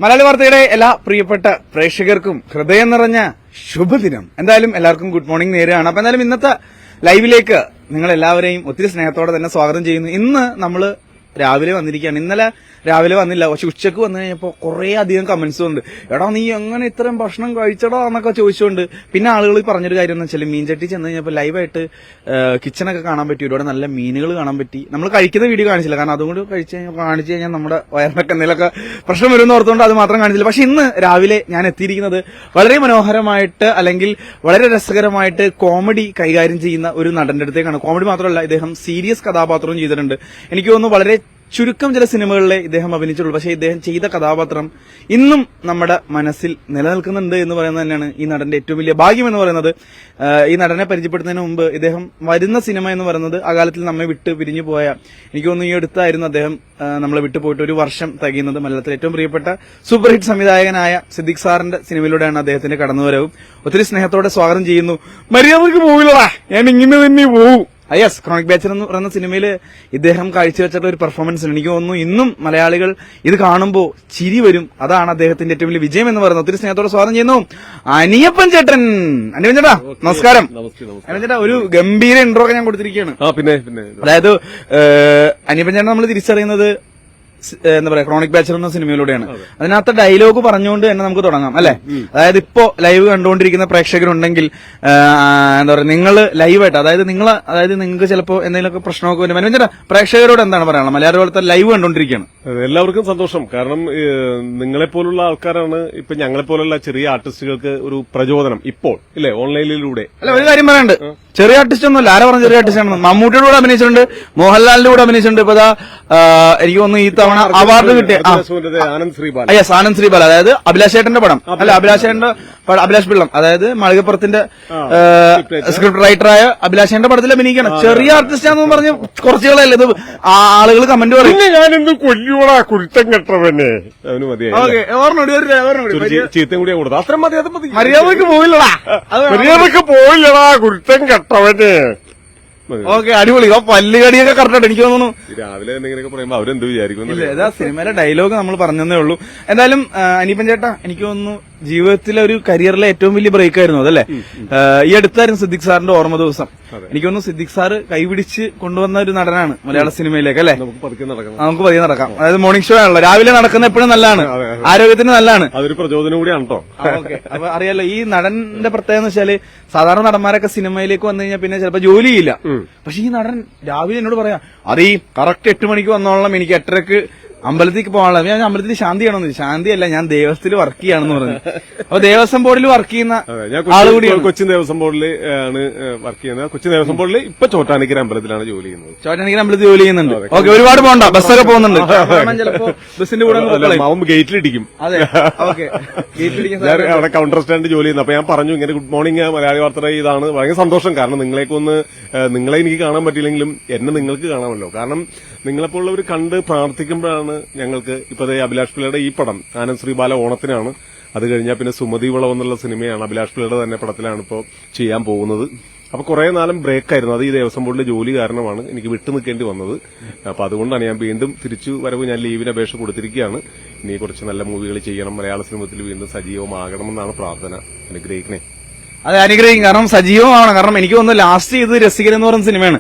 മലയാളി വാർത്തയുടെ എല്ലാ പ്രിയപ്പെട്ട പ്രേക്ഷകർക്കും ഹൃദയം നിറഞ്ഞ ശുഭദിനം. എന്തായാലും എല്ലാവർക്കും ഗുഡ് മോർണിംഗ് നേരെയാണ്. അപ്പൊ എന്തായാലും ഇന്നത്തെ ലൈവിലേക്ക് നിങ്ങൾ എല്ലാവരെയും ഒത്തിരി സ്നേഹത്തോടെ തന്നെ സ്വാഗതം ചെയ്യുന്നു. ഇന്ന് നമ്മള് രാവിലെ വന്നിരിക്കുകയാണ്. ഇന്നലെ രാവിലെ വന്നില്ല, പക്ഷെ ഉച്ചക്ക് വന്നു കഴിഞ്ഞപ്പോൾ കുറേ അധികം കമന്റ്സ് ഉണ്ട്. എടാ നീ എങ്ങനെ ഇത്രയും ഭക്ഷണം കഴിച്ചടാ എന്നൊക്കെ ചോദിച്ചുകൊണ്ട്. പിന്നെ ആളുകൾ പറഞ്ഞൊരു കാര്യം എന്ന് വെച്ചാൽ മീൻചട്ടി ചെന്ന് കഴിഞ്ഞപ്പോൾ ലൈവായിട്ട് കിച്ചണൊക്കെ കാണാൻ പറ്റി, ഒരുപാട് നല്ല മീനുകൾ കാണാൻ പറ്റി. നമ്മൾ കഴിക്കുന്ന വീഡിയോ കാണിച്ചില്ല, കാരണം അതുകൊണ്ട് കാണിച്ചു കഴിഞ്ഞാൽ നമ്മുടെ വയറിനൊക്കെ എന്തെങ്കിലുമൊക്കെ പ്രശ്നം വരുമെന്ന് ഓർത്തുകൊണ്ട് അത് മാത്രം കാണിച്ചില്ല. പക്ഷെ ഇന്ന് രാവിലെ ഞാൻ എത്തിയിരിക്കുന്നത് വളരെ മനോഹരമായിട്ട് അല്ലെങ്കിൽ വളരെ രസകരമായിട്ട് കോമഡി കൈകാര്യം ചെയ്യുന്ന ഒരു നടന്റെ അടുത്തേക്കാണ്. കോമഡി മാത്രമല്ല, ഇദ്ദേഹം സീരിയസ് കഥാപാത്രവും ചെയ്തിട്ടുണ്ട്. എനിക്ക് തോന്നുന്നു വളരെ ചുരുക്കം ചില സിനിമകളിലെ ഇദ്ദേഹം അഭിനയിച്ചുള്ളൂ, പക്ഷേ ഇദ്ദേഹം ചെയ്ത കഥാപാത്രം ഇന്നും നമ്മുടെ മനസ്സിൽ നിലനിൽക്കുന്നുണ്ട് എന്ന് പറയുന്നത് തന്നെയാണ് ഈ നടന്റെ ഏറ്റവും വലിയ ഭാഗ്യം എന്ന് പറയുന്നത്. ഈ നടനെ പരിചയപ്പെടുത്തുന്നതിന് മുമ്പ് ഇദ്ദേഹം വരുന്ന സിനിമ എന്ന് പറയുന്നത് അകാലത്തിൽ നമ്മെ വിട്ട് പിരിഞ്ഞു പോയ, എനിക്ക് തോന്നുന്നു ഈ അടുത്തായിരുന്നു അദ്ദേഹം നമ്മളെ വിട്ടുപോയിട്ട് ഒരു വർഷം തികയുന്നത്. മലയാളത്തിലെ ഏറ്റവും പ്രിയപ്പെട്ട സൂപ്പർ ഹിറ്റ് സംവിധായകനായ സിദ്ദിഖ് സാറിന്റെ സിനിമയിലൂടെയാണ് അദ്ദേഹത്തിന്റെ കടന്നുവരവും. ഒത്തിരി സ്നേഹത്തോടെ സ്വാഗതം ചെയ്യുന്നു. മര്യാദക്ക് പോവില്ലടാ, ഞാൻ ഇങ്ങനെ തന്നെ പോവും. യെസ്, ക്രോണിക് ബാച്ചർ എന്ന് പറയുന്ന സിനിമയിൽ ഇദ്ദേഹം കാഴ്ചവെച്ചിട്ടുള്ള ഒരു പെർഫോമൻസ് എനിക്ക് തോന്നുന്നു ഇന്നും മലയാളികൾ ഇത് കാണുമ്പോൾ ചിരി വരും. അതാണ് അദ്ദേഹത്തിന്റെ ഏറ്റവും വലിയ വിജയം എന്ന് പറയുന്നത്. ഒത്തിരി സ്നേഹത്തോടെ സ്വാഗതം ചെയ്യുന്നു അനിയപ്പൻ ചേട്ടൻ. അനിയപ്പൻ ചേട്ടാ നമസ്കാരം. അനിയപ്പൻ ചേട്ടാ ഒരു ഗംഭീര ഇൻട്രോ ഒക്കെ ഞാൻ കൊടുത്തിരിക്കുകയാണ്. അതായത് അനിയപ്പൻ ചേട്ടൻ നമ്മൾ തിരിച്ചറിയുന്നത് എന്താ പറയാ ക്രോണിക് ബാച്ചർ എന്ന സിനിമയിലൂടെയാണ്. അതിനകത്ത് ഡയലോഗ് പറഞ്ഞുകൊണ്ട് തന്നെ നമുക്ക് തുടങ്ങാം അല്ലെ. അതായത് ഇപ്പോ ലൈവ് കണ്ടുകൊണ്ടിരിക്കുന്ന പ്രേക്ഷകരുണ്ടെങ്കിൽ എന്താ പറയാ, നിങ്ങൾ ലൈവായിട്ട് അതായത് നിങ്ങൾക്ക് ചിലപ്പോ എന്തെങ്കിലുമൊക്കെ പ്രശ്നമൊക്കെ വരും. മനോജേട്ടാ പ്രേക്ഷകരോട് എന്താണ് പറയാനുള്ളത്? മലയാള പോലത്തെ ലൈവ് കണ്ടുകൊണ്ടിരിക്കുകയാണ്. എല്ലാവർക്കും സന്തോഷം. കാരണം നിങ്ങളെപ്പോലുള്ള ആൾക്കാരാണ് ഇപ്പൊ ഞങ്ങളെപ്പോലുള്ള ചെറിയ ആർട്ടിസ്റ്റുകൾക്ക് ഒരു പ്രചോദനം ഇപ്പോൾ ഇല്ലേ, ഓൺലൈനിലൂടെ. അല്ല, ഒരു കാര്യം പറയാനുണ്ട്, ചെറിയ ആർട്ടിസ്റ്റ് ഒന്നുമല്ല. ആരാ പറഞ്ഞ ചെറിയ ആർട്ടിസ്റ്റ് ആണെന്ന്? മമ്മൂട്ടിയുടെ കൂടെ അഭിനയിച്ചിട്ടുണ്ട്, മോഹൻലാലിന്റെ കൂടെ അഭിനയിച്ചിട്ടുണ്ട്. ഇപ്പൊ എനിക്ക് തോന്നുന്നു ഈ തവണ അവാർഡ് കിട്ടിയ ആനന്ദ് ശ്രീബാല. യെസ്, ആനന്ദ് ശ്രീബാല. അതായത് അഭിലാഷേട്ടന്റെ പടം അല്ല, അഭിലാഷ് പിള്ളം, അതായത് മാളികപ്പുറത്തിന്റെ സ്ക്രിപ്റ്റ് റൈറ്ററായ അഭിലാഷേട്ടന്റെ പടത്തിൽ അഭിനയിക്കണം. ചെറിയ ആർട്ടിസ്റ്റ് ആണെന്ന് പറഞ്ഞ് കുറച്ചുകളല്ലേ ഇത് ആളുകൾ കമന്റ് പറയും. ഞാനെന്ത് കൊല്ലൂടാ കുരുത്തം കെട്ടവനെ, അവന് ചീത്തയും കൂടിയാ കൊടുത്തു. അത്ര മതി, അത് മതി. മര്യാദക്ക് പോയില്ലടാ, മര്യാദക്ക് പോയില്ലടാ കുരുത്തം കെട്ടവന്. ഓക്കെ, അടിപൊളി. പല്ലുകടിയൊക്കെ കറക്റ്റായിട്ട് എനിക്ക് തോന്നുന്നു. രാവിലെ എന്തെങ്കിലുമൊക്കെ പറയുമ്പോ അവരെന്ത് വിചാരിക്കും? ഇതാ സിനിമയിലെ ഡയലോഗ് നമ്മൾ പറഞ്ഞതേ ഉള്ളൂ. എന്തായാലും അനിയപ്പൻ ചേട്ടാ, എനിക്ക് തോന്നുന്നു ജീവിതത്തിലെ ഒരു കരിയറിലെ ഏറ്റവും വലിയ ബ്രേക്ക് ആയിരുന്നു അതല്ലേ. ഈ അടുത്തായിരുന്നു സിദ്ദിഖ് സാറിന്റെ ഓർമ്മ ദിവസം. എനിക്ക് തോന്നുന്നു സിദ്ദിഖ് സാറ് കൈപിടിച്ച് കൊണ്ടുവന്ന ഒരു നടനാണ് മലയാള സിനിമയിലേക്ക് അല്ലെ. നമുക്ക് പതിയെ നടക്കാം. അതായത് മോർണിംഗ് ഷോ ആണല്ലോ, രാവിലെ നടക്കുന്ന എപ്പോഴും നല്ലതാണ്, ആരോഗ്യത്തിന് നല്ലതാണ്. അതൊരു പ്രചോദനം കൂടിയാണ് കേട്ടോ. ഓക്കെ, അപ്പൊ അറിയാലോ ഈ നടന്റെ പ്രത്യേകത എന്ന് വെച്ചാല് സാധാരണ നടന്മാരൊക്കെ സിനിമയിലേക്ക് വന്നു കഴിഞ്ഞാൽ പിന്നെ ചിലപ്പോ ജോലിയില്ല. പക്ഷെ ഈ നടൻ രാവിലെ എന്നോട് പറയാം, അത് ഈ കറക്റ്റ് 8 മണിക്ക് വന്നോളാം, എനിക്ക് 8:30 അമ്പലത്തിലേക്ക് പോകാനുള്ള. ഞാൻ അമ്പലത്തിൽ ശാന്തി ആണെന്ന്. ശാന്തിയല്ല, ഞാൻ ദേവസ്ഥത്തിൽ വർക്ക് ചെയ്യാണെന്ന് പറഞ്ഞു. അപ്പൊ ദേവസ്വം ബോർഡിൽ വർക്ക് ചെയ്യുന്ന ആളുകൂടിയാണ്. കൊച്ചിൻ ദേവസ്വം ബോർഡിൽ ആണ് വർക്ക് ചെയ്യുന്നത്. കൊച്ചിൻ ദേവസ്വം ബോർഡിൽ ഇപ്പൊ ചോറ്റാനിക്കര അമ്പലത്തിലാണ് ജോലി ചെയ്യുന്നത്. ചോറ്റാനിക്കര അമ്പലത്തിൽ ജോലി ചെയ്യുന്നുണ്ട്. ഓക്കെ, ഒരുപാട് പോകണ്ട, ബസ്സൊക്കെ പോകുന്നുണ്ട്. ചിലപ്പോ ബസ്സിന്റെ കൂടെ മാവും ഗേറ്റിലിടിക്കും. അതെ, ഓക്കെ, അവിടെ കൗണ്ടർ സ്റ്റാൻഡ് ജോലി ചെയ്യുന്നത്. അപ്പൊ ഞാൻ പറഞ്ഞു ഇങ്ങനെ ഗുഡ് മോർണിംഗ് മലയാളി വാർത്ത ഇതാണ്. ഭയങ്കര സന്തോഷം. കാരണം നിങ്ങളെ എനിക്ക് കാണാൻ പറ്റിയില്ലെങ്കിലും എന്നെ നിങ്ങൾക്ക് കാണാമല്ലോ. കാരണം നിങ്ങളെപ്പോലുള്ളവർ കണ്ട് പ്രാർത്ഥിക്കുമ്പോഴാണ് ഞങ്ങൾക്ക് ഇപ്പൊ അഭിലാഷ് പിള്ളയുടെ ഈ പടം ആനന്ദ് ശ്രീബാല ഓണത്തിനാണ്. അത് കഴിഞ്ഞാൽ പിന്നെ സുമതി വിളവ് എന്നുള്ള സിനിമയാണ് അഭിലാഷ് പിള്ളയുടെ തന്നെ പടത്തിലാണ് ഇപ്പോൾ ചെയ്യാൻ പോകുന്നത്. അപ്പൊ കുറെ നാളും ബ്രേക്കായിരുന്നു. അത് ഈ ദേവസ്വം ബോർഡിലെ ജോലി കാരണമാണ് എനിക്ക് വിട്ടു നിൽക്കേണ്ടി വന്നത്. അപ്പൊ അതുകൊണ്ടാണ് ഞാൻ വീണ്ടും തിരിച്ചു വരവ്. ഞാൻ ലീവിന് അപേക്ഷ കൊടുത്തിരിക്കുകയാണ്. ഇനി കുറച്ച് നല്ല മൂവികൾ ചെയ്യണം, മലയാള സിനിമത്തിൽ വീണ്ടും സജീവമാകണമെന്നാണ് പ്രാർത്ഥന. അനുഗ്രഹിക്കണേ. അതെ, അനുഗ്രഹിക്കും. കാരണം സജീവമാണ്. കാരണം എനിക്ക് തോന്നുന്നു ലാസ്റ്റ് ചെയ്ത് രസികൻ എന്ന് പറയുന്ന സിനിമയാണ്.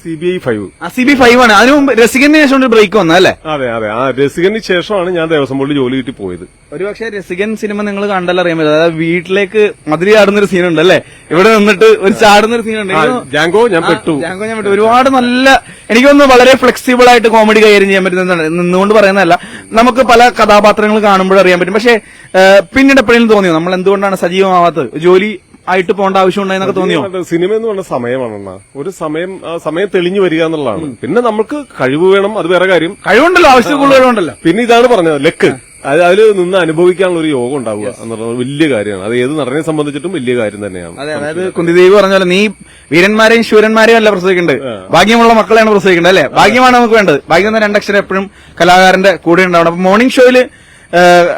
CBI 5. CBI 5 ആണ്. അതിന് മുമ്പ് രസികന് ശേഷം ഒരു ബ്രേക്ക് വന്നല്ലേ? അതെ, ആ രസികന് ശേഷമാണ് ഞാൻ ദേവസ്വം ബോർഡിൽ ജോലി കിട്ടി പോയത്. ഒരുപക്ഷെ രസികൻ സിനിമ നിങ്ങൾ കണ്ടല്ലോ അറിയാൻ പറ്റും. അതായത് വീട്ടിലേക്ക് മതിരി ചാടുന്നൊരു സീനുണ്ട് അല്ലേ, ഇവിടെ നിന്നിട്ട് ഒരു ചാടുന്നൊരു സീനുണ്ട്. ജാങ്കോ ഞാൻ പെട്ടു. ഒരുപാട് നല്ല, എനിക്ക് തോന്നുന്നു വളരെ ഫ്ലെക്സിബിൾ ആയിട്ട് കോമഡി കൈകാര്യം ചെയ്യാൻ പറ്റുന്നതാണ്. നിന്നുകൊണ്ട് പറയുന്നതല്ല, നമുക്ക് പല കഥാപാത്രങ്ങൾ കാണുമ്പോഴും അറിയാൻ പറ്റും. പക്ഷെ പിന്നീട് എപ്പോഴെങ്കിലും തോന്നിയോ നമ്മൾ എന്തുകൊണ്ടാണ് സജീവമാവാത്തത്? ജോലി ആയിട്ട് പോകേണ്ട ആവശ്യമുണ്ടെന്നൊക്കെ തോന്നിയോ? സിനിമ എന്ന് പറഞ്ഞ സമയമാണ്. ഒരു സമയം തെളിഞ്ഞു വരിക എന്നുള്ളതാണ്. പിന്നെ നമുക്ക് കഴിവ് വേണം, അത് വേറെ കാര്യം. കഴിവുണ്ടല്ലോ, ആവശ്യമുള്ള കഴിവുണ്ടല്ലോ. പിന്നെ ഇതാണ് പറഞ്ഞത്, ലക്ക്. അതിൽ നിന്ന് അനുഭവിക്കാനുള്ള ഒരു യോഗം ഉണ്ടാവുക എന്നുള്ളത് വലിയ കാര്യമാണ്. അത് ഏത് നടനെ സംബന്ധിച്ചിട്ടും വലിയ കാര്യം തന്നെയാണ്. അതായത് കുന്തിദേവി പറഞ്ഞാൽ നീ വീരന്മാരെയും ശൂരന്മാരെയും അല്ല പ്രസവിക്കേണ്ടത്, ഭാഗ്യമുള്ള മക്കളെയാണ് പ്രസവിക്കേണ്ടത് അല്ലെ. ഭാഗ്യമാണ് നമുക്ക് വേണ്ടത്. ഭാഗ്യം എന്ന 2 അക്ഷരം എപ്പോഴും കലാകാരന്റെ കൂടെ ഉണ്ടാവണം. അപ്പൊ മോർണിംഗ് ഷോയില്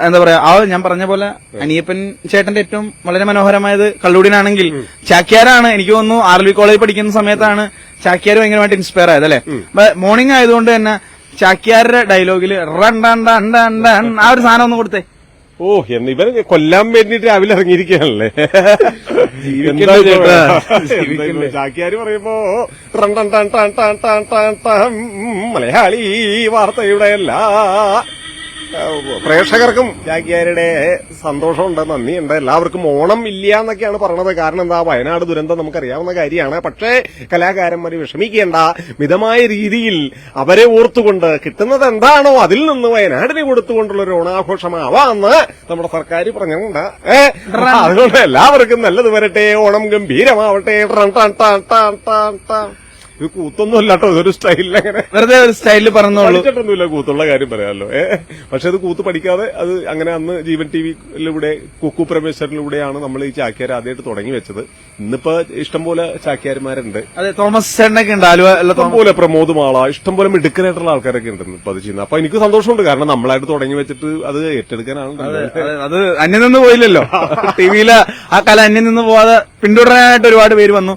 എന്താ പറയാ, ഞാൻ പറഞ്ഞ പോലെ അനിയപ്പൻ ചേട്ടന്റെ ഏറ്റവും വളരെ മനോഹരമായത് കള്ളൂടിനാണെങ്കിൽ ചാക്യാരാണ്. എനിക്ക് തോന്നുന്നു RLV കോളേജിൽ പഠിക്കുന്ന സമയത്താണ് ചാക്യാർ ഭയങ്കരമായിട്ട് ഇൻസ്പയർ ആയത് അല്ലെ. മോർണിംഗ് ആയതുകൊണ്ട് തന്നെ ചാക്യാരുടെ ഡയലോഗില് run done done done done ആ ഒരു സാധനം ഒന്ന് കൊടുത്തേ. ഓ ഇവൻ കൊല്ലാൻ വേണ്ടിട്ട് രാവിലെ ഇറങ്ങിയിരിക്കുകയാണല്ലേ. ജീവിക്കണ്ടേ ചേട്ടാ, ചാക്യാര് പറയുമ്പോ ടൺ ടൺ ടൺ ടൺ ടൺ ടൺ ടൺ ടൺ മലയാളി വാർത്തയുടെ എല്ലാ പ്രേക്ഷകർക്കും ചാക്യാരുടെ സന്തോഷമുണ്ട്, നന്ദിയുണ്ട്. എല്ലാവർക്കും ഓണം ഇല്ല എന്നൊക്കെയാണ് പറഞ്ഞത്. കാരണം എന്താ, വയനാട് ദുരന്തം നമുക്കറിയാവുന്ന കാര്യമാണ്. പക്ഷേ കലാകാരന്മാര് വിഷമിക്കേണ്ട, മിതമായ രീതിയിൽ അവരെ ഓർത്തുകൊണ്ട് കിട്ടുന്നത് എന്താണോ അതിൽ നിന്ന് വയനാടിന് കൊടുത്തുകൊണ്ടുള്ള ഒരു ഓണാഘോഷമാവാന്ന് നമ്മുടെ സർക്കാർ പറഞ്ഞിട്ടുണ്ട്. അതുകൊണ്ട് എല്ലാവർക്കും നല്ലത് വരട്ടെ, ഓണം ഗംഭീരമാവട്ടെ. ഇത് കൂത്തൊന്നും അല്ലാട്ടോ, ഇതൊരു സ്റ്റൈലിൽ അങ്ങനെ വെറുതെ ഒരു സ്റ്റൈലിൽ പറഞ്ഞോളൂ. പഠിച്ചിട്ടൊന്നുമില്ല, കൂത്തുള്ള കാര്യം പറയാമല്ലോ. പക്ഷെ അത് കൂത്ത് പഠിക്കാതെ അത് അങ്ങനെ അന്ന് ജീവൻ ടിവിയിലൂടെ കുക്കു പ്രവേശനിലൂടെയാണ് നമ്മൾ ഈ ചാക്യാർ ആദ്യമായിട്ട് തുടങ്ങി വെച്ചത്. ഇന്നിപ്പോ ഇഷ്ടംപോലെ ചാക്യാർമാരുണ്ട്. അതെ, തോമസ് ചേട്ടനൊക്കെ ഉണ്ട്, ആലുവ. ഇഷ്ടംപോലെ പ്രമോദ് മാള, ഇഷ്ടംപോലെ മിടുക്കനായിട്ടുള്ള ആൾക്കാരൊക്കെ ഉണ്ട് ഇപ്പൊ അത് ചെയ്യുന്നത്. അപ്പൊ എനിക്ക് സന്തോഷമുണ്ട്, കാരണം നമ്മളായിട്ട് തുടങ്ങി വെച്ചിട്ട് അത് ഏറ്റെടുക്കാനാണ്. അത് അന്യം നിന്ന് പോയില്ലല്ലോ, ടിവിയില് ആ കല അന്യം നിന്ന് പോവാതെ പിന്തുടരാനായിട്ട് ഒരുപാട് പേര് വന്നു.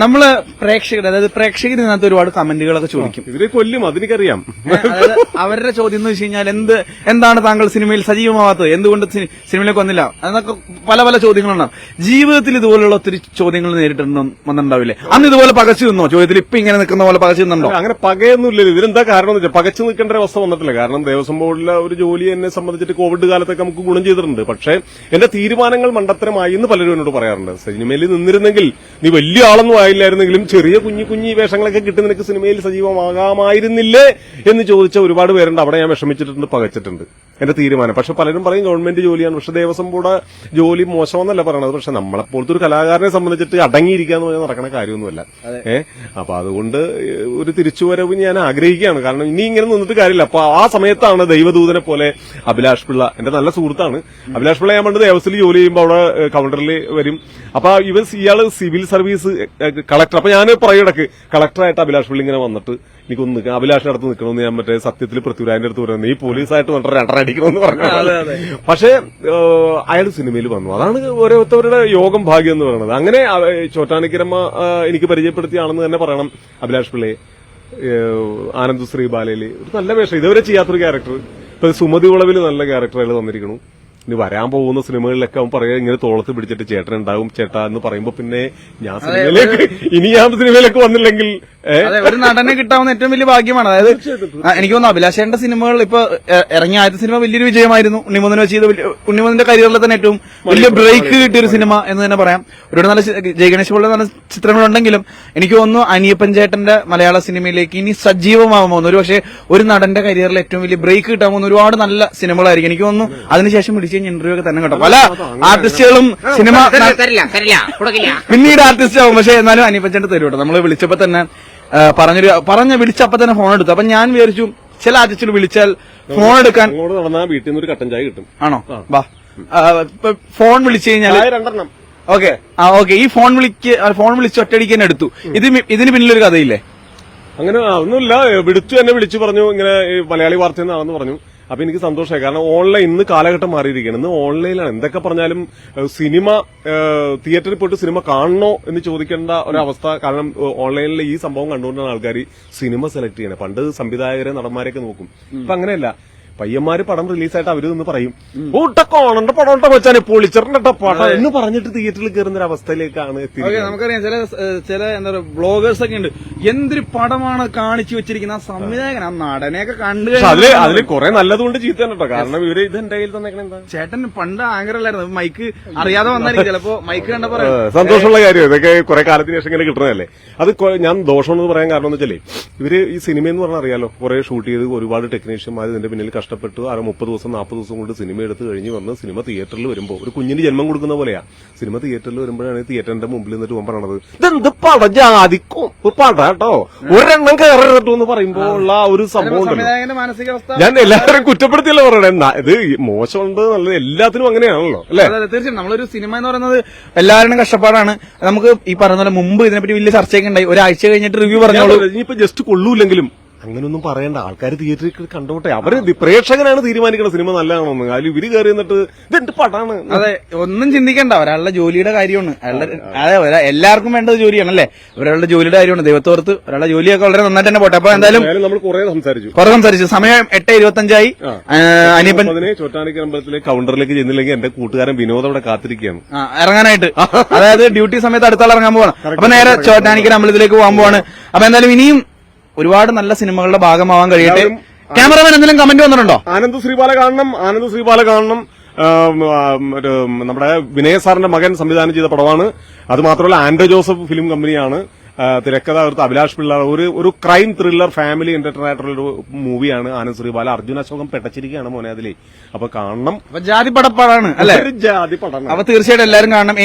നമ്മള് പ്രേക്ഷകർ, അതായത് പ്രേക്ഷകർ ഇതിനകത്ത് ഒരുപാട് കമന്റുകളൊക്കെ ചോദിക്കും. ഇവരെ കൊല്ലും, അതെനിക്കറിയാം. അതായത് അവരുടെ ചോദ്യം എന്ന് വെച്ച് കഴിഞ്ഞാൽ എന്താണ് താങ്കൾ സിനിമയിൽ സജീവമാവാത്തത്, എന്തുകൊണ്ട് സിനിമയിലേക്ക് വന്നില്ല, എന്നൊക്കെ പല പല ചോദ്യങ്ങളുണ്ടാവും. ജീവിതത്തിൽ ഇതുപോലുള്ള ഒത്തിരി ചോദ്യങ്ങൾ വന്നിട്ടുണ്ടാവില്ലേ? അന്ന് ഇതുപോലെ പകച്ചു നിന്നോ? ചോദ്യത്തിൽ ഇപ്പൊ ഇങ്ങനെ നിൽക്കുന്ന പോലെ പകച്ചു നിന്നുണ്ടോ? അങ്ങനെ പകയൊന്നുമില്ലല്ലോ. ഇതിനെന്താ കാരണം എന്ന് വെച്ചാൽ പകച്ചു നിൽക്കേണ്ട അവസ്ഥ വന്നിട്ടില്ല. കാരണം ദേവസ്വം ബോർഡിലെ ഒരു ജോലി എന്നെ സംബന്ധിച്ചിട്ട് കോവിഡ് കാലത്തൊക്കെ നമുക്ക് ഗുണം ചെയ്തിട്ടുണ്ട്. പക്ഷേ എന്റെ തീരുമാനങ്ങൾ മണ്ടത്തരമായി എന്ന് പലരും എന്നോട് പറയാറുണ്ട്. സിനിമയിൽ നിന്നിരുന്നെങ്കിൽ നീ വലിയ ആളൊന്നും ആയില്ലായിരുന്നെങ്കിലും ചെറിയ കുഞ്ഞു വേഷങ്ങളൊക്കെ കിട്ടി നിനക്ക് സിനിമയിൽ സജീവമാകാമായിരുന്നില്ലേ എന്ന് ചോദിച്ച ഒരുപാട് പേരുണ്ട്. അവിടെ ഞാൻ വിഷമിച്ചിട്ടുണ്ട്, പകച്ചിട്ടുണ്ട് എന്റെ തീരുമാനം. പക്ഷെ പലരും പറയും ഗവൺമെന്റ് ജോലിയാണ്. പക്ഷെ ദേവസ്വം ബോർഡ് ജോലി മോശമെന്നല്ല പറയണത്. പക്ഷെ നമ്മളെപ്പോലത്തെ ഒരു കലാകാരനെ സംബന്ധിച്ചിട്ട് അടങ്ങിയിരിക്കാന്ന് പറഞ്ഞാൽ നടക്കണ കാര്യമൊന്നുമല്ല. അപ്പൊ അതുകൊണ്ട് ഒരു തിരിച്ചുവരവ് ഞാൻ ആഗ്രഹിക്കുകയാണ്. കാരണം ഇനി ഇങ്ങനെ നിന്നിട്ട് കാര്യമില്ല. അപ്പൊ ആ സമയത്താണ് ദൈവദൂതനെ പോലെ അഭിലാഷ് പിള്ള, എന്റെ നല്ല സുഹൃത്താണ് അഭിലാഷ് പിള്ള. ഞാൻ പണ്ട് ദേവസ്വത്തിൽ ജോലി ചെയ്യുമ്പോൾ അവിടെ കൗണ്ടറിൽ വരും. അപ്പൊ ഇയാള് സിവിൽ സർവീസ് കളക്ടർ. അപ്പൊ ഞാൻ പറയിടക്ക് കളക്ടറായിട്ട് അഭിലാഷ് പിള്ള ഇങ്ങനെ വന്നിട്ട് എനിക്കൊന്ന് നിൽക്കാം, അഭിലാഷിന്റെ അടുത്ത് നിൽക്കണമെന്ന് ഞാൻ മറ്റേ സത്യത്തിൽ പൃഥ്വിരാജിന്റെ അടുത്ത് പറയുന്നത്, നീ പോലീസായിട്ട് വന്നിട്ട് രണ്ടരടിക്കണമെന്ന് പറഞ്ഞു. പക്ഷേ അയാൾ സിനിമയിൽ വന്നു. അതാണ് ഓരോരുത്തവരുടെ യോഗം, ഭാഗ്യം എന്ന് പറയുന്നത്. അങ്ങനെ ചോറ്റാനിക്കരമ്മ എനിക്ക് പരിചയപ്പെടുത്തിയാണെന്ന് തന്നെ പറയണം അഭിലാഷ് പിള്ളയെ. ആനന്ദ് ശ്രീ ബാലയില് ഒരു നല്ല വേഷം, ഇതുവരെ ചെയ്യാത്തൊരു ക്യാരക്ടർ. ഇപ്പൊ സുമതി ഉളവില് നല്ല ക്യാരക്ടർ അയാൾ തന്നിരിക്കണു. ഇനി വരാൻ പോകുന്ന സിനിമകളിലൊക്കെ അവൻ പറയാ ഇങ്ങനെ തോളത്ത് പിടിച്ചിട്ട് ചേട്ടൻ ഉണ്ടാവും ചേട്ടാ എന്ന് പറയുമ്പോ പിന്നെ ഞാൻ സിനിമയിലേക്ക് വന്നില്ലെങ്കിൽ ഒരു നടനെ കിട്ടാവുന്ന ഏറ്റവും വലിയ ഭാഗ്യമാണ്. അതായത് എനിക്ക് തോന്നുന്നു അഭിലാഷേന്റെ സിനിമകൾ ഇപ്പൊ ഇറങ്ങിയ ആദ്യത്തെ സിനിമ വലിയൊരു വിജയമായിരുന്നു. ഉണ്ണിമുതൻ വെച്ച് ഉണ്ണിമുതന്റെ കരിയറിൽ തന്നെ ഏറ്റവും വലിയ ബ്രേക്ക് കിട്ടിയൊരു സിനിമ എന്ന് തന്നെ പറയാം. ഒരുപാട് നല്ല ജയഗണേഷ് പോലുള്ള നല്ല ചിത്രങ്ങളുണ്ടെങ്കിലും എനിക്ക് തോന്നുന്നു അനിയപ്പൻ ചേട്ടന്റെ മലയാള സിനിമയിലേക്ക് ഇനി സജീവമാകാൻ പോകുന്നു. ഒരു പക്ഷേ ഒരു നടന്റെ കരിയറിൽ ഏറ്റവും വലിയ ബ്രേക്ക് കിട്ടാൻ പോകുന്ന ഒരുപാട് നല്ല സിനിമകളായിരിക്കും. എനിക്ക് തോന്നുന്നു അതിനുശേഷം വിളിച്ചു കഴിഞ്ഞ ഇന്റർവ്യൂ ഒക്കെ തന്നെ കേട്ടോ. പല ആർട്ടിസ്റ്റുകളും സിനിമ പിന്നീട് ആർട്ടിസ്റ്റ് ആവും. പക്ഷെ എന്നാലും അനിയപ്പൻ ചേട്ടൻ തരും കേട്ടോ. നമ്മള് വിളിച്ചപ്പോ തന്നെ വിളിച്ചപ്പോ തന്നെ ഫോൺ എടുത്തു. അപ്പൊ ഞാൻ വിചാരിച്ചു ചില ആർട്ടിസ്റ്റുകൾ വിളിച്ചാൽ ഫോൺ എടുക്കാൻ വീട്ടിൽ നിന്ന് ഒരു കട്ടൻ ചായ കിട്ടും. ആണോ? വാ, ഫോൺ വിളിച്ചു കഴിഞ്ഞാൽ ഓക്കെ ഓക്കെ ഈ ഫോൺ വിളിച്ച് ഒറ്റയടിക്ക് തന്നെ എടുത്തു. ഇതിന് പിന്നിലൊരു കഥയില്ലേ? അങ്ങനെ ഒന്നുമില്ല. എന്നെ വിളിച്ചു പറഞ്ഞു ഇങ്ങനെ മലയാളി വാർത്തയിൽ നിന്നാണെന്ന് പറഞ്ഞു. അപ്പൊ എനിക്ക് സന്തോഷമായി. കാരണം ഓൺലൈൻ ഇന്ന് കാലഘട്ടം മാറിയിരിക്കുകയാണ്. ഇന്ന് ഓൺലൈനിലാണ്. എന്തൊക്കെ പറഞ്ഞാലും സിനിമ തിയേറ്ററിൽ പോയിട്ട് സിനിമ കാണണോ എന്ന് ചോദിക്കേണ്ട ഒരവസ്ഥ. കാരണം ഓൺലൈനിൽ ഈ സംഭവം കണ്ടുകൊണ്ടാണ് ആൾക്കാർ സിനിമ സെലക്ട് ചെയ്യണത്. പണ്ട് സംവിധായകരെ നടന്മാരെയൊക്കെ നോക്കും. ഇപ്പൊ അങ്ങനെയല്ല. പയ്യന്മാര് പടം റിലീസായിട്ട് അവര് നിന്ന് പറയും ഊട്ടക്കോണന്റെ പടം വെച്ചാൽ പൊളിച്ചറിന്റെ പടം എന്ന് പറഞ്ഞിട്ട് തിയേറ്ററിൽ കയറുന്ന ഒരു അവസ്ഥയിലേക്കാണ് എത്തിയത്. നമുക്കറിയാം ചില എന്താ പറയുക ബ്ലോഗേഴ്സ് ഒക്കെ ഉണ്ട്. എന്തൊരു പടമാണ് കാണിച്ചു വെച്ചിരിക്കുന്ന ആ സംവിധായകൻ, ആ നടനെയൊക്കെ കണ്ടു. അതില് കുറെ നല്ലതുകൊണ്ട് ചീത്ത കേട്ടോ. കാരണം ഇവര് ഇത് എന്റെ കയ്യിൽ തന്നെ എന്താ ചേട്ടൻ പണ്ട് ആങ്കർ അല്ലായിരുന്നു. മൈക്ക് അറിയാതെ വന്നായിരിക്കും ചിലപ്പോ മൈക്ക് കണ്ട പറയാം. സന്തോഷമുള്ള കാര്യം. ഇതൊക്കെ കുറെ കാലത്തിന് ശേഷം ഇങ്ങനെ കിട്ടുന്നതല്ലേ. അത് ഞാൻ ദോഷമെന്ന് പറയാൻ കാരണം എന്ന് വെച്ചാലേ ഇവര് ഈ സിനിമ എന്ന് പറഞ്ഞാൽ അറിയാലോ, കുറെ ഷൂട്ട് ചെയ്ത് ഒരുപാട് ടെക്നീഷ്യന്മാർ ഇതിന്റെ പിന്നിൽ കഷ്ടപ്പെട്ടു 30 ദിവസം 40 ദിവസം കൊണ്ട് സിനിമ എടുത്ത് കഴിഞ്ഞ് വന്ന് സിനിമ തിയേറ്ററിൽ വരുമ്പോൾ ഒരു കുഞ്ഞിന് ജന്മം കൊടുക്കുന്ന പോലെയാ. സിനിമ തിയേറ്ററിൽ വരുമ്പോഴാണ് തിയേറ്ററിന്റെ മുമ്പിൽ നിന്നിട്ട് പോകാൻ പറയണത് ഇതെന്ത് പടം ജാതിക്കും പടാട്ടോ ഒരെണ്ണം കയറട്ടോ എന്ന് പറയുമ്പോൾ ഉള്ള ഒരു സംഭവം ഉണ്ടല്ലോ. ഞാൻ എല്ലാവരും കുറ്റപ്പെടുത്തിയല്ലോ പറയണേ. ഇത് മോശമുണ്ട് നല്ലത് എല്ലാത്തിനും അങ്ങനെയാണല്ലോ അല്ലെ? തീർച്ചയായും നമ്മളൊരു സിനിമ എന്ന് പറയുന്നത് എല്ലാവരുടെയും കഷ്ടപ്പാടാണ്. നമുക്ക് ഈ പറഞ്ഞ പോലെ മുമ്പ് ഇതിനെപ്പറ്റി വലിയ ചർച്ചയൊക്കെ ഉണ്ടായി. ഒരാഴ്ച കഴിഞ്ഞിട്ട് റിവ്യൂ പറഞ്ഞോളൂ. ഇനിയിപ്പോ ജസ്റ്റ് കൊള്ളൂല്ലെങ്കിലും അങ്ങനെയൊന്നും പറയണ്ട, ആൾക്കാർ തിയേറ്ററിൽ കണ്ടോട്ടെ. അവര് പ്രേക്ഷകനാണ് തീരുമാനിക്കണം സിനിമ നല്ലതാണോന്ന്. അതിൽ ഇവര് കയറി എന്നിട്ട് ഇതെന്ത് പടാണ്. അതെ, ഒന്നും ചിന്തിക്കണ്ട, ഒരാളുടെ ജോലിയുടെ കാര്യമാണ്. അതെ, എല്ലാവർക്കും വേണ്ടത് ജോലിയാണല്ലേ, ഒരാളുടെ ജോലിയുടെ കാര്യമാണ്. ദൈവത്തോർത്ത് ഒരാളുടെ ജോലിയൊക്കെ വളരെ നന്നായിട്ട് തന്നെ പോട്ടെ. അപ്പൊ എന്തായാലും നമ്മൾ കുറെ സംസാരിച്ചു. സമയം 8:25. അനിയപ്പൻ ചോറ്റാനിക്കൽ അമ്പലത്തിലെ കൗണ്ടറിലേക്ക് ചെന്നില്ലെങ്കിൽ എന്റെ കൂട്ടുകാരൻ വിനോദ് അവിടെ കാത്തിരിക്കുകയാണ് ഇറങ്ങാനായിട്ട്. അതായത് ഡ്യൂട്ടി സമയത്ത് അടുത്താൾ ഇറങ്ങാൻ പോവാണ്. അപ്പൊ നേരെ ചോറ്റാനിക്കൽ അമ്പലത്തിലേക്ക് പോകാൻ പോവാണ്. അപ്പൊ എന്തായാലും ഇനിയും ഒരുപാട് നല്ല സിനിമകളുടെ ഭാഗമാവാൻ കഴിയട്ടെ. ക്യാമറമാൻ എന്തെങ്കിലും കമന്റ് വന്നിട്ടുണ്ടോ? ആനന്ദ് ശ്രീബാല കാണണം. നമ്മുടെ വിനയ സാറിന്റെ മകൻ സംവിധാനം ചെയ്ത പടമാണ്. അത് മാത്രമല്ല ആൻഡ്രോ ജോസഫ് ഫിലിം കമ്പനിയാണ് തിരക്കഥ തീർത്ത അഭിലാഷ് പിള്ള. ഒരു ക്രൈം ത്രില്ലർ ഫാമിലി എന്റർടൈനർ ആയിട്ടുള്ള ഒരു മൂവിയാണ് ആനന്ദ് ശ്രീബാല. അർജുന അശോകം പെട്ടച്ചിരിക്കുകയാണ് മോനെ അതിലെ. അപ്പൊ കാണണം. ജാതി പടപ്പാടാണ് അല്ലെ? ജാതി പടം. അപ്പൊ തീർച്ചയായിട്ടും എല്ലാവരും കാണണം.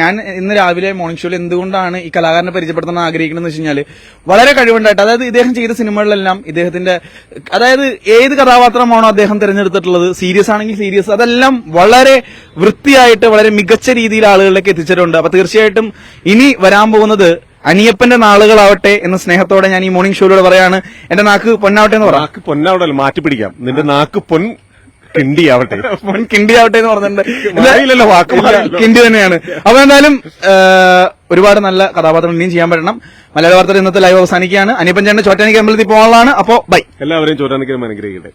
ഞാൻ ഇന്ന് രാവിലെ മോർണിംഗ് ഷോയിൽ എന്തുകൊണ്ടാണ് ഈ കലാകാരനെ പരിചയപ്പെടുത്താൻ ആഗ്രഹിക്കുന്നത് വെച്ച് കഴിഞ്ഞാൽ വളരെ കഴിവുണ്ടായിട്ട്, അതായത് ഇദ്ദേഹം ചെയ്ത സിനിമകളിലെല്ലാം ഇദ്ദേഹത്തിന്റെ, അതായത് ഏത് കഥാപാത്രമാണോ അദ്ദേഹം തിരഞ്ഞെടുത്തിട്ടുള്ളത്, സീരിയസ് ആണെങ്കിൽ സീരിയസ്, അതെല്ലാം വളരെ വൃത്തിയായിട്ട് വളരെ മികച്ച രീതിയിൽ ആളുകളിലേക്ക് എത്തിച്ചിട്ടുണ്ട്. അപ്പൊ തീർച്ചയായിട്ടും ഇനി വരാൻ പോകുന്നത് അനിയപ്പന്റെ നാളുകളാവട്ടെ എന്ന് സ്നേഹത്തോടെ ഞാൻ ഈ മോർണിംഗ് ഷോയിലൂടെ പറയാണ്. എന്റെ നാക്ക് പൊന്നാവട്ടെ എന്ന് പറയാം. നാക്ക് പൊന്നാവട്ടെ മാറ്റി പിടിക്കാം. നിന്റെ നാക്ക് പൊൻ കിണ്ടിയാവട്ടെ. പൊൻ കിണ്ടിയാവട്ടെ എന്ന് പറഞ്ഞിട്ടുണ്ട്. വാക്ക് കിണ്ടി തന്നെയാണ്. അപ്പൊ എന്തായാലും ഒരുപാട് നല്ല കഥാപാത്രങ്ങൾ ഇനിയും ചെയ്യാൻ പറ്റണം. മലയാള വാർത്തയിൽ ഇന്നത്തെ ലൈവ് അവസാനിക്കുകയാണ്. അനിയപ്പൻ ചേട്ടൻ ചോറ്റാനിക്കൽ അമ്പലത്തിൽ പോകാനുള്ളതാണ്. അപ്പോ ബൈ. എല്ലാവരെയും ചോറ്റാനിക്കൽ അനുഗ്രഹിക്കട്ടെ.